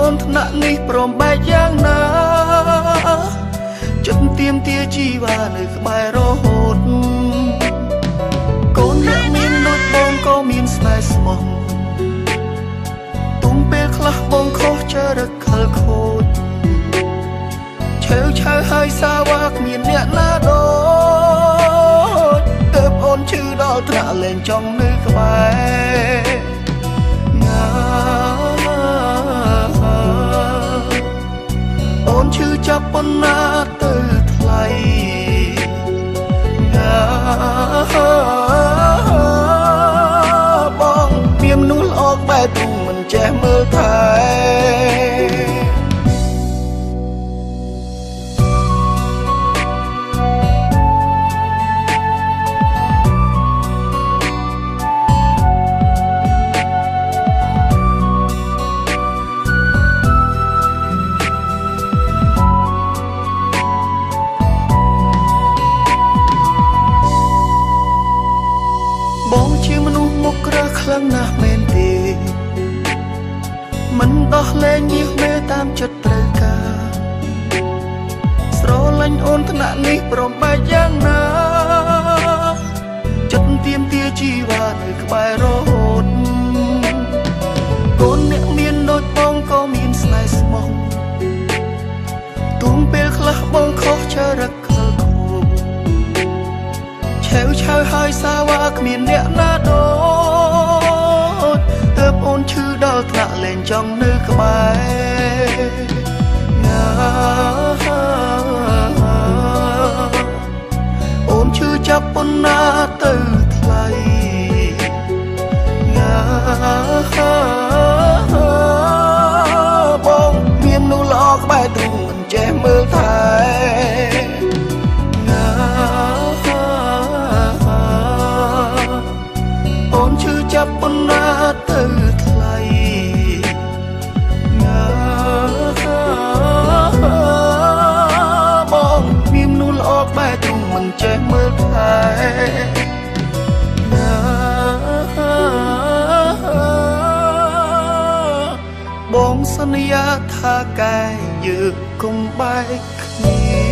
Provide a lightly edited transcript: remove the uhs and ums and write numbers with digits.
អូនថ្នាក់នេះព្រមបែកយ៉ាងណាចិត្តទៀមទាជីវ៉ានៅក្បែររហូតកូនអ្នកមានដូចបងក៏មានស្នេហ៍ស្មោះទុំពេលខ្លះបងខុសចរិតខលខូចឆេវឆៅហើយសាវ៉ាគ្មានអ្នកណាដូចទើបអូនឈឺដល់ថ្នាក់លែងចង់នៅក្បែរអូនឈឺចាប់ប៉ុណ្ណាទៅថ្លៃបងមានមនុស្សល្អបែបទូមិនចេះមើលថែបងជាមនុស្សមុខក្រើខ្លាំងណាស់មែនទេមិនដោះលែងញៀសមេតាមចិត្តត្រូវការស្រឡាញ់អូនថ្នាក់នេះព្រមបែកយ៉ាងណាចិត្តទៀមទាជីវ៉ានៅក្បែររហូតកូនអ្នកមានដូចបងក៏មានស្នេហ៍ស្មោះទុំពេលខ្លះបងខុសចរិតខលខូចឆេវឆៅហើយសាវ៉ាគ្មានអ្នកណាដូចទើបអូនឈឺដល់ថ្នាក់លែងចង់នៅក្បែរអូនឈឺចាប់ប៉ុណ្ណាទៅថ្លៃបងមានមនុស្សល្អក្បែរទ្រូងមិនចេះមើលថែអូនឈឺចាប់ប៉ុណ្ណាទៅថ្លៃបងមានមនុស្សល្អក្បែរទ្រូងមិនចេះមើលថែបងសន្យាថាកាយយើងកុំបែកគ្នា